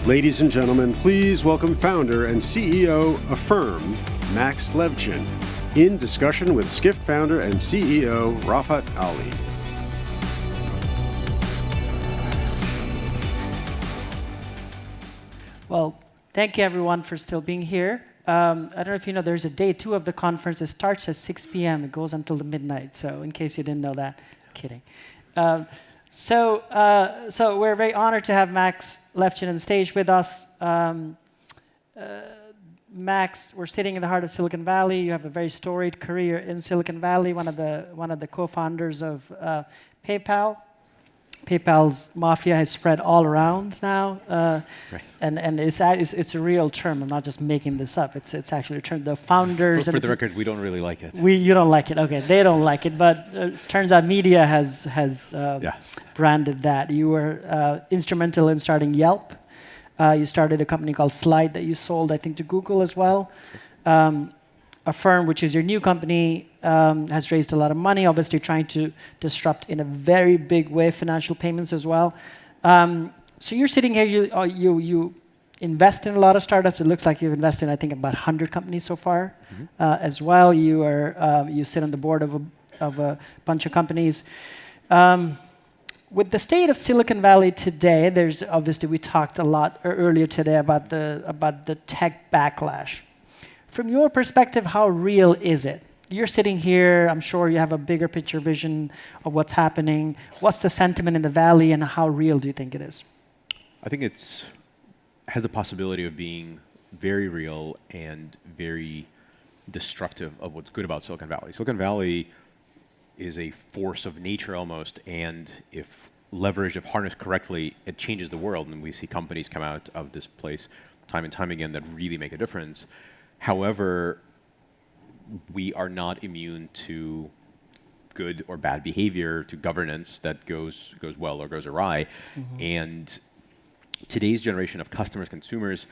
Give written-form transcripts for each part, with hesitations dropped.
Ladies and gentlemen, please welcome founder and CEO Affirm, Max Levchin, in discussion with Skift founder and CEO Rafat Ali. Well, thank you everyone for still being here. I don't know if you know, there's a day 2 of the conference. It starts at 6 p.m. It goes until the midnight. So in case you didn't know that, kidding. So we're very honored to have Max Levchin on stage with us. Max, we're sitting in the heart of Silicon Valley. You have a very storied career in Silicon Valley. One of the co-founders of PayPal. PayPal's mafia has spread all around now, right. and it's a real term. I'm not just making this up. It's actually a term. The founders. For the record, we don't really like it. You don't like it. Okay, they don't like it. But turns out media has branded that. You were instrumental in starting Yelp. You started a company called Slide that you sold, I think, to Google as well. Affirm, which is your new company, has raised a lot of money, obviously trying to disrupt in a very big way financial payments as well. So you're sitting here, you invest in a lot of startups. It looks like you've invested in, I think, about 100 companies so far as well. You sit on the board of a bunch of companies. With the state of Silicon Valley today, there's obviously, we talked a lot earlier today about the tech backlash. From your perspective, how real is it? You're sitting here, I'm sure you have a bigger picture vision of what's happening. What's the sentiment in the Valley, and how real do you think it is? I think has the possibility of being very real and very destructive of what's good about Silicon Valley. Silicon Valley is a force of nature almost, and if leveraged, if harnessed correctly, it changes the world, and we see companies come out of this place time and time again that really make a difference. However, we are not immune to good or bad behavior, to governance that goes well or goes awry. And today's generation of customers, consumers,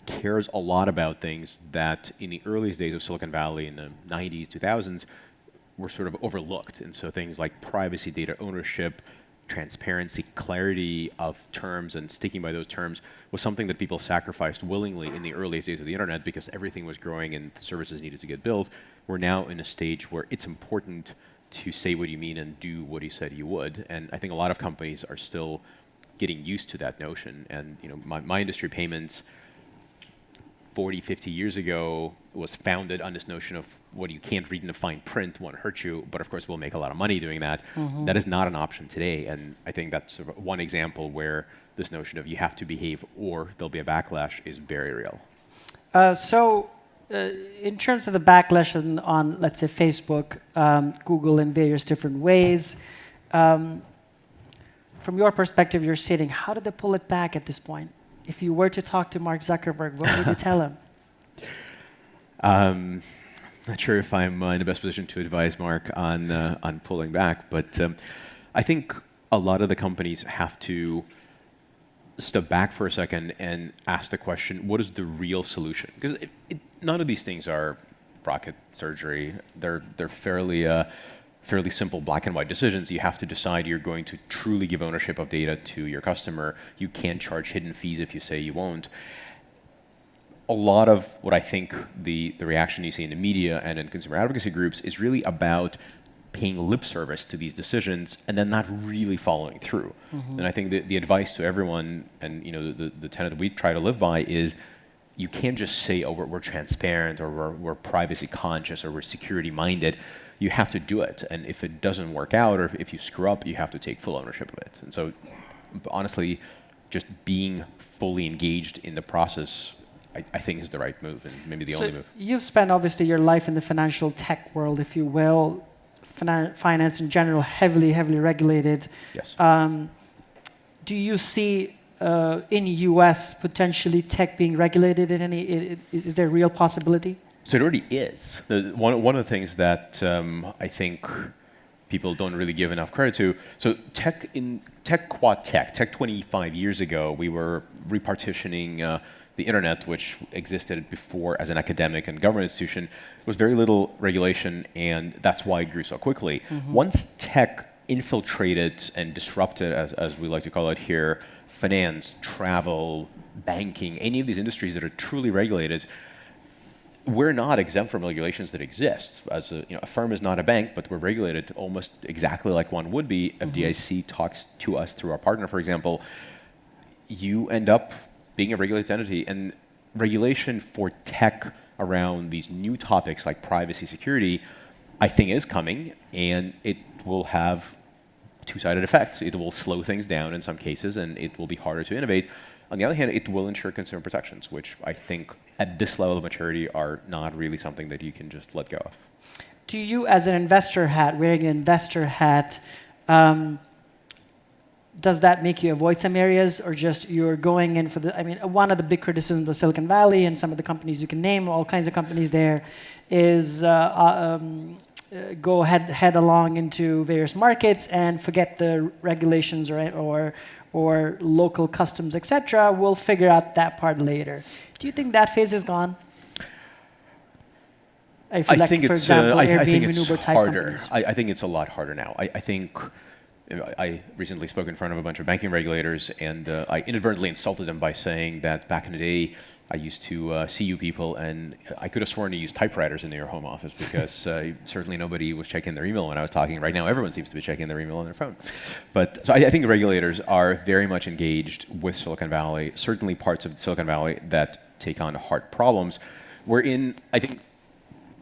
cares a lot about things that in the earliest days of Silicon Valley in the 90s, 2000s, were sort of overlooked. And so things like privacy, data ownership, transparency, clarity of terms, and sticking by those terms was something that people sacrificed willingly in the earliest days of the internet because everything was growing and services needed to get built. We're now in a stage where it's important to say what you mean and do what you said you would. And I think a lot of companies are still getting used to that notion. And my industry, payments, 40, 50 years ago was founded on this notion of what you can't read in the fine print won't hurt you, but of course we'll make a lot of money doing that. That is not an option today, and I think that's sort of one example where this notion of you have to behave or there'll be a backlash is very real. In terms of the backlash on let's say Facebook, Google in various different ways, from your perspective, you're sitting, how did they pull it back at this point? If you were to talk to Mark Zuckerberg, what would you tell him? Not sure if I'm in the best position to advise Mark on pulling back, but I think a lot of the companies have to step back for a second and ask the question, what is the real solution? Because none of these things are rocket surgery. They're fairly simple black and white decisions. You have to decide you're going to truly give ownership of data to your customer. You can't charge hidden fees if you say you won't. A lot of what I think the reaction you see in the media and in consumer advocacy groups is really about paying lip service to these decisions and then not really following through. And I think the advice to everyone, and the tenet we try to live by is you can't just say, oh, we're transparent or we're privacy conscious or we're security minded. You have to do it. And if it doesn't work out or if you screw up, you have to take full ownership of it. And so honestly, just being fully engaged in the process, I think is the right move and maybe the only move. You've spent obviously your life in the financial tech world, if you will, finance in general, heavily regulated. Yes. Do you see in US potentially tech being regulated in any, is there a real possibility? So it already is. One of the things that I think people don't really give enough credit to. So tech 25 years ago, we were repartitioning the internet, which existed before as an academic and government institution, was very little regulation, and that's why it grew so quickly. Once tech infiltrated and disrupted, as we like to call it here, finance, travel, banking, any of these industries that are truly regulated, we're not exempt from regulations that exist. Affirm is not a bank, but we're regulated almost exactly like one would be. FDIC talks to us through our partner, for example. You end up being a regulated entity, and regulation for tech around these new topics like privacy, security, I think is coming, and it will have two-sided effects. It will slow things down in some cases, and it will be harder to innovate. On the other hand, it will ensure consumer protections, which I think at this level of maturity are not really something that you can just let go of. Do you, as an investor hat, wearing an investor hat, does that make you avoid some areas, or just you're going in for the, I mean, one of the big criticisms of Silicon Valley and some of the companies you can name, all kinds of companies there, is go head along into various markets and forget the regulations or local customs, etc. We'll figure out that part later. Do you think that phase is gone? I think for it's, example, I think it's Uber type harder. companies. I think it's a lot harder now. I think I recently spoke in front of a bunch of banking regulators, and I inadvertently insulted them by saying that back in the day, I used to see you people, and I could have sworn to use typewriters in your home office because certainly nobody was checking their email when I was talking. Right now, everyone seems to be checking their email on their phone. But so I think regulators are very much engaged with Silicon Valley, certainly parts of Silicon Valley that take on hard problems. I think,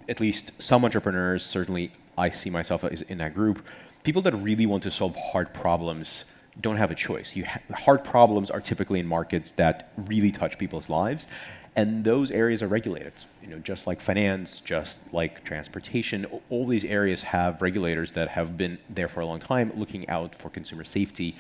at least some entrepreneurs, certainly I see myself as in that group, people that really want to solve hard problems don't have a choice. Hard problems are typically in markets that really touch people's lives, and those areas are regulated. Just like finance, just like transportation, all these areas have regulators that have been there for a long time looking out for consumer safety.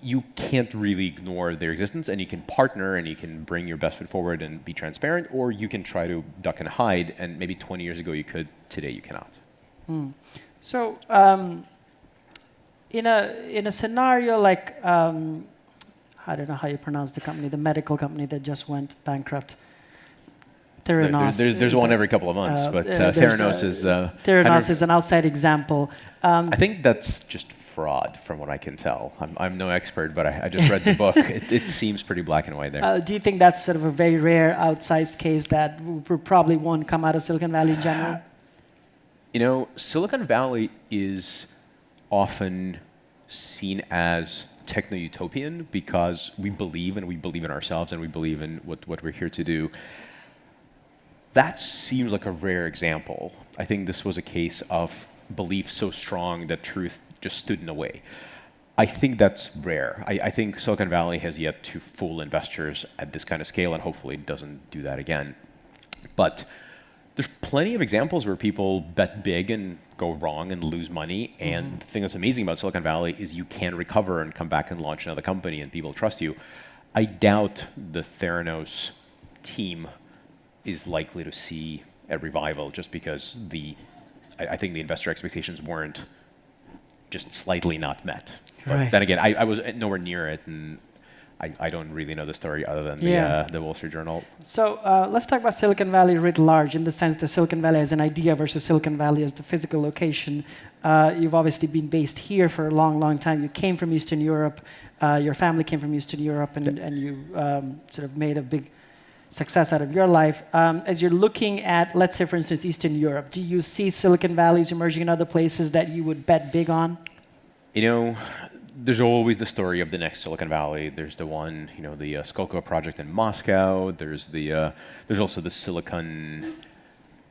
You can't really ignore their existence, and you can partner and you can bring your best foot forward and be transparent, or you can try to duck and hide, and maybe 20 years ago you could, today you cannot. So in a scenario like, I don't know how you pronounce the company, the medical company that just went bankrupt. TheraNose. There's one every couple of months, but TheraNose is... TheraNose is an outside example. I think that's just fraud, from what I can tell. I'm no expert, but I just read the book. It seems pretty black and white there. Do you think that's sort of a very rare, outsized case that probably won't come out of Silicon Valley in general? Silicon Valley is often seen as techno-utopian because we believe in ourselves, and we believe in what we're here to do. That seems like a rare example. I think this was a case of belief so strong that truth just stood in the way. I think that's rare. I think Silicon Valley has yet to fool investors at this kind of scale, and hopefully doesn't do that again. But there's plenty of examples where people bet big and go wrong and lose money. And the thing that's amazing about Silicon Valley is you can recover and come back and launch another company, and people trust you. I doubt the TheraNose team is likely to see a revival, just because I think the investor expectations weren't just slightly not met. But then again, I was nowhere near it, and I don't really know the story other than the Wall Street Journal. So let's talk about Silicon Valley writ large, in the sense that Silicon Valley as an idea versus Silicon Valley as the physical location. You've obviously been based here for a long, long time. You came from Eastern Europe. Your family came from Eastern Europe, and you sort of made a big success out of your life. As you're looking at, let's say, for instance, Eastern Europe, do you see Silicon Valleys emerging in other places that you would bet big on? There's always the story of the next Silicon Valley. There's the one, the Skolkovo project in Moscow. There's also the Silicon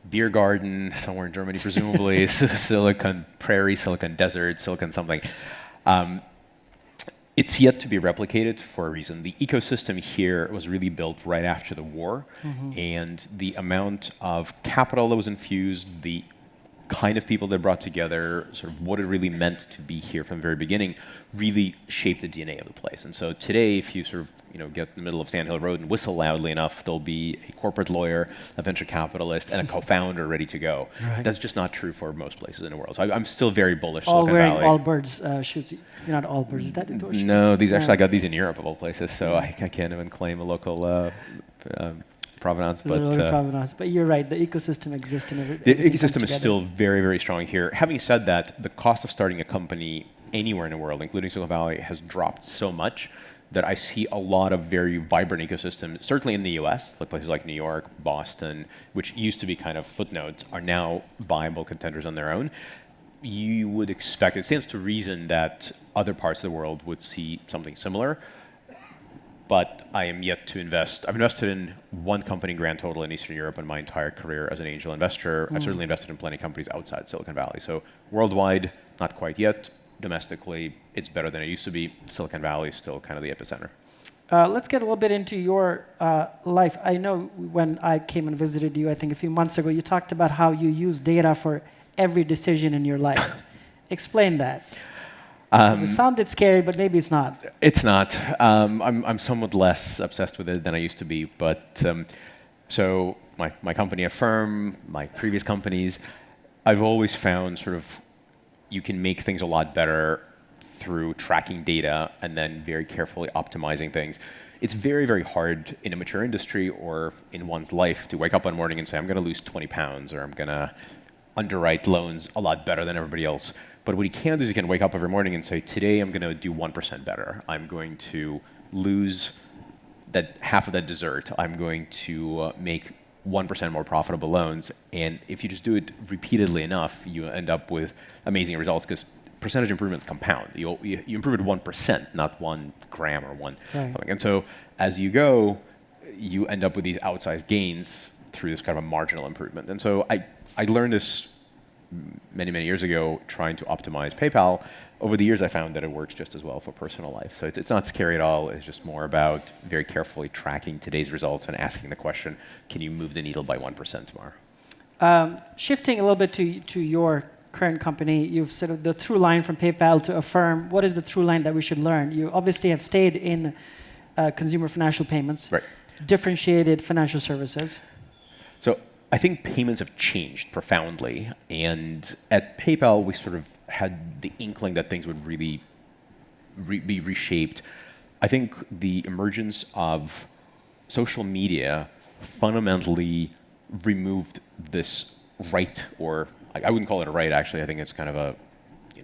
Beer Garden somewhere in Germany, presumably. Silicon Prairie, Silicon Desert, Silicon something. It's yet to be replicated for a reason. The ecosystem here was really built right after the war, and the amount of capital that was infused, the kind of people that brought together, sort of what it really meant to be here from the very beginning, really shaped the DNA of the place. And so today, if you sort of get in the middle of Sand Hill Road and whistle loudly enough, there'll be a corporate lawyer, a venture capitalist, and a co-founder ready to go. Right. That's just not true for most places in the world. So I'm still very bullish. All Silicon wearing Valley. Allbirds shoes. You're not Allbirds. Is that indoor shoes? No, these actually I got these in Europe of all places, so I can't even claim a local provenance. But you're right. The ecosystem exists in every. The ecosystem is still very, very strong here. Having said that, the cost of starting a company anywhere in the world, including Silicon Valley, has dropped so much that I see a lot of very vibrant ecosystems, certainly in the US, like places like New York, Boston, which used to be kind of footnotes, are now viable contenders on their own. You would expect, it stands to reason that other parts of the world would see something similar, but I am yet to invest. I've invested in one company grand total in Eastern Europe in my entire career as an angel investor. I've certainly invested in plenty of companies outside Silicon Valley. So worldwide, not quite yet. Domestically, it's better than it used to be. Silicon Valley is still kind of the epicenter. Let's get a little bit into your life. I know when I came and visited you, I think a few months ago, you talked about how you use data for every decision in your life. Explain that. It sounded scary, but maybe it's not. It's not. I'm somewhat less obsessed with it than I used to be. But so my company Affirm, my previous companies, I've always found sort of you can make things a lot better through tracking data and then very carefully optimizing things. It's very, very hard in a mature industry or in one's life to wake up one morning and say, I'm going to lose 20 pounds or I'm going to underwrite loans a lot better than everybody else. But what you can do is you can wake up every morning and say, today I'm going to do 1% better. I'm going to lose that half of that dessert. I'm going to make 1% more profitable loans. And if you just do it repeatedly enough, you end up with amazing results because percentage improvements compound. You improve it 1%, not 1 gram or one. Right. And so as you go, you end up with these outsized gains through this kind of a marginal improvement. And so I learned this many, many years ago trying to optimize PayPal. Over the years, I found that it works just as well for personal life. So it's not scary at all. It's just more about very carefully tracking today's results and asking the question, can you move the needle by 1% tomorrow? Shifting a little bit to your current company, you've sort of the through line from PayPal to Affirm. What is the through line that we should learn? You obviously have stayed in consumer financial payments, right. Differentiated financial services. So I think payments have changed profoundly. And at PayPal, we sort of had the inkling that things would really be reshaped. I think the emergence of social media fundamentally removed this right, or I wouldn't call it a right, actually. I think it's kind of a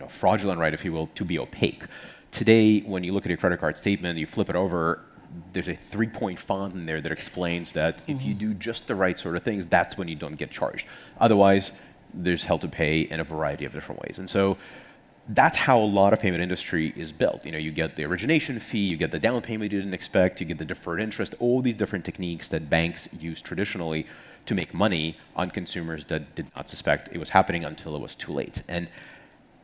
fraudulent right, if you will, to be opaque. Today, when you look at your credit card statement, you flip it over, there's a 3-point font in there that explains that if you do just the right sort of things, that's when you don't get charged. Otherwise, there's hell to pay in a variety of different ways. And so that's how a lot of payment industry is built. You get the origination fee, you get the down payment you didn't expect, you get the deferred interest, all these different techniques that banks use traditionally to make money on consumers that did not suspect it was happening until it was too late. And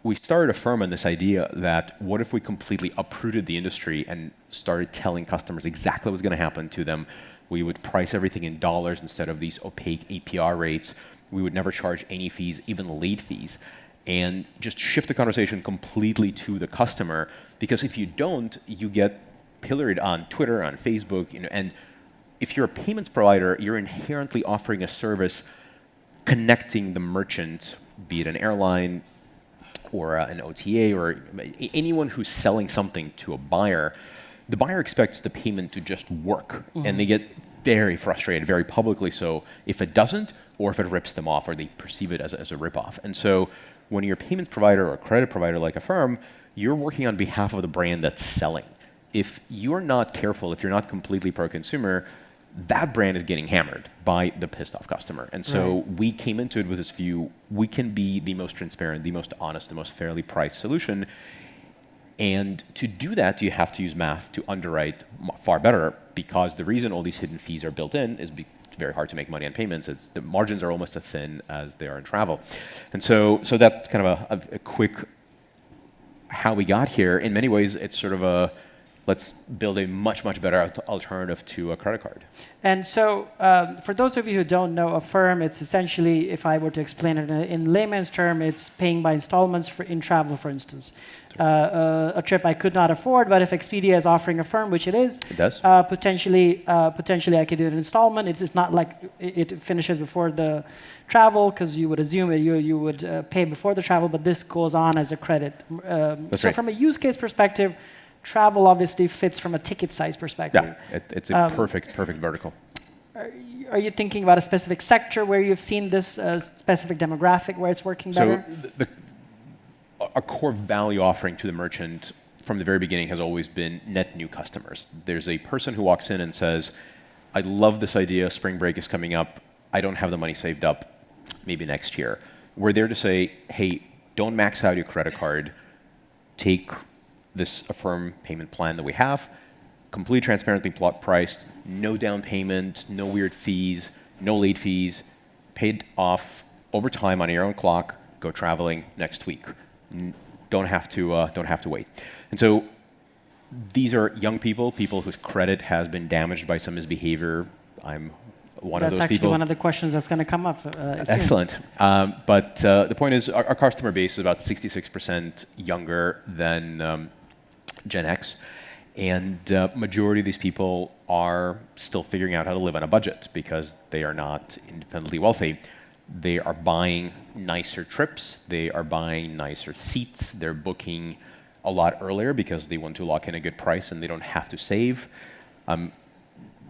we started Affirm on this idea that what if we completely uprooted the industry and started telling customers exactly what's going to happen to them? We would price everything in dollars instead of these opaque APR rates. We would never charge any fees, even late fees, and just shift the conversation completely to the customer. Because if you don't, you get pilloried on Twitter, on Facebook, and if you're a payments provider, you're inherently offering a service connecting the merchant, be it an airline or an OTA or anyone who's selling something to a buyer. The buyer expects the payment to just work, and they get very frustrated, very publicly so, if it doesn't, or if it rips them off, or they perceive it as a ripoff. And so when you're a payments provider or a credit provider like Affirm, you're working on behalf of the brand that's selling. If you're not careful, if you're not completely pro-consumer, that brand is getting hammered by the pissed off customer. And so we came into it with this view, we can be the most transparent, the most honest, the most fairly priced solution. And to do that, you have to use math to underwrite far better, because the reason all these hidden fees are built in is it's very hard to make money on payments. The margins are almost as thin as they are in travel. And so that's kind of a quick how we got here. In many ways, it's sort of let's build a much, much better alternative to a credit card. And so, for those of you who don't know Affirm, it's essentially, if I were to explain it in layman's term, it's paying by installments in travel, for instance. A trip I could not afford, but if Expedia is offering Affirm, which it is, it does. Potentially I could do an installment. It's just not like it finishes before the travel, because you would assume you would pay before the travel, but this goes on as a credit. That's so right. from a use case perspective, travel obviously fits from a ticket size perspective. Yeah, it's a perfect vertical. Are you thinking about a specific sector where you've seen this specific demographic where it's working better? So our core value offering to the merchant from the very beginning has always been net new customers. There's a person who walks in and says, I love this idea, spring break is coming up, I don't have the money saved up, maybe next year. We're there to say, hey, don't max out your credit card, take this Affirm payment plan that we have, completely transparently priced, no down payment, no weird fees, no late fees, paid off over time on your own clock, go traveling next week. Don't have to wait. And so these are young people whose credit has been damaged by some misbehavior. I'm one of those people. That's actually one of the questions that's going to come up. Excellent. But the point is, our customer base is about 66% younger than Gen X. And majority of these people are still figuring out how to live on a budget because they are not independently wealthy. They are buying nicer trips. They are buying nicer seats. They're booking a lot earlier because they want to lock in a good price and they don't have to save.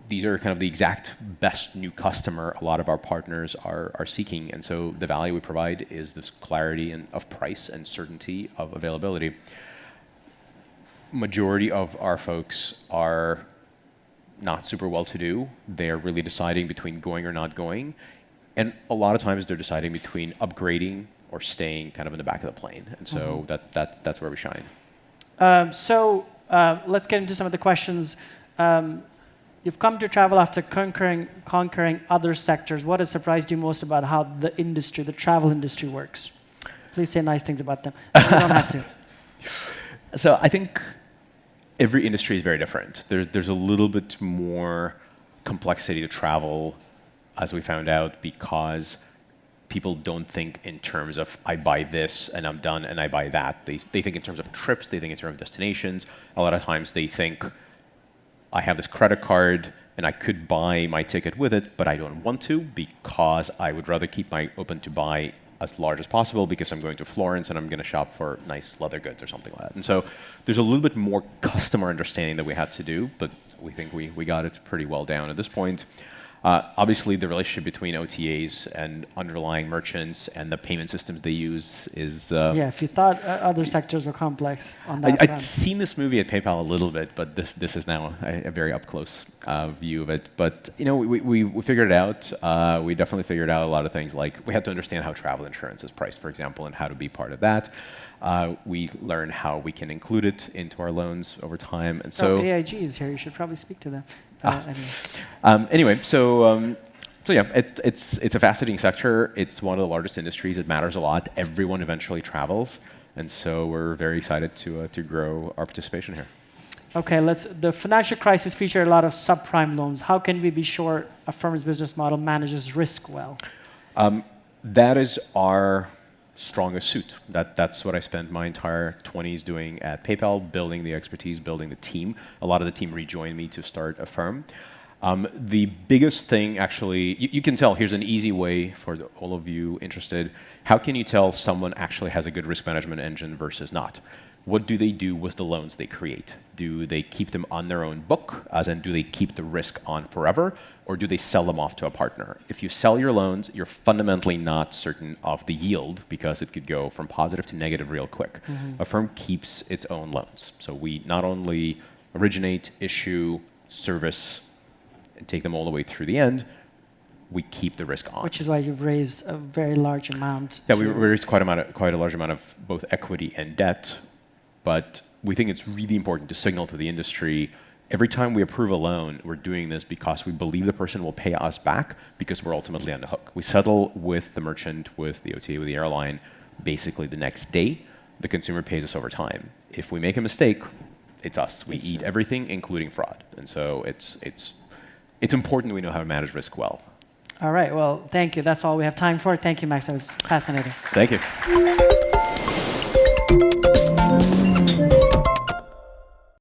These are kind of the exact best new customer a lot of our partners are seeking. And so the value we provide is this clarity of price and certainty of availability. Majority of our folks are not super well-to-do. They're really deciding between going or not going. And a lot of times they're deciding between upgrading or staying kind of in the back of the plane. And so that's where we shine. Let's get into some of the questions. You've come to travel after conquering other sectors. What has surprised you most about how the travel industry works? Please say nice things about them. You don't have to. So I think every industry is very different. There's a little bit more complexity to travel, as we found out, because people don't think in terms of I buy this and I'm done and I buy that. They think in terms of trips, they think in terms of destinations. A lot of times they think I have this credit card and I could buy my ticket with it, but I don't want to because I would rather keep my open to buy as large as possible because I'm going to Florence and I'm going to shop for nice leather goods or something like that. And so there's a little bit more customer understanding that we had to do, but we think we got it pretty well down at this point. Obviously, the relationship between OTAs and underlying merchants and the payment systems they use is... yeah, if you thought other sectors were complex on that I'd seen this movie at PayPal a little bit, but this is now a very up-close view of it. But we figured it out. We definitely figured out a lot of things, like we had to understand how travel insurance is priced, for example, and how to be part of that. We learned how we can include it into our loans over time. And so AIG is here. You should probably speak to them. Anyway, so yeah, it's a fascinating sector. It's one of the largest industries. It matters a lot. Everyone eventually travels, and so we're very excited to grow our participation here. Okay, the financial crisis featured a lot of subprime loans. How can we be sure Affirm's business model manages risk well? That is our strongest suit. That's what I spent my entire 20s doing at PayPal, building the expertise, building the team. A lot of the team rejoined me to start Affirm. The biggest thing, actually, you can tell, here's an easy way for all of you interested. How can you tell someone actually has a good risk management engine versus not? What do they do with the loans they create? Do they keep them on their own book, as in do they keep the risk on forever, or do they sell them off to a partner? If you sell your loans, you're fundamentally not certain of the yield because it could go from positive to negative real quick. Mm-hmm. Affirm keeps its own loans. So we not only originate, issue, service, and take them all the way through the end, we keep the risk on. Which is why you've raised a very large amount. Yeah, we raised quite a large amount of both equity and debt. But we think it's really important to signal to the industry, every time we approve a loan, we're doing this because we believe the person will pay us back because we're ultimately on the hook. We settle with the merchant, with the OTA, with the airline, basically the next day. The consumer pays us over time. If we make a mistake, it's us. We eat everything, including fraud. And so it's important that we know how to manage risk well. All right. Well, thank you. That's all we have time for. Thank you, Max. It was fascinating. Thank you.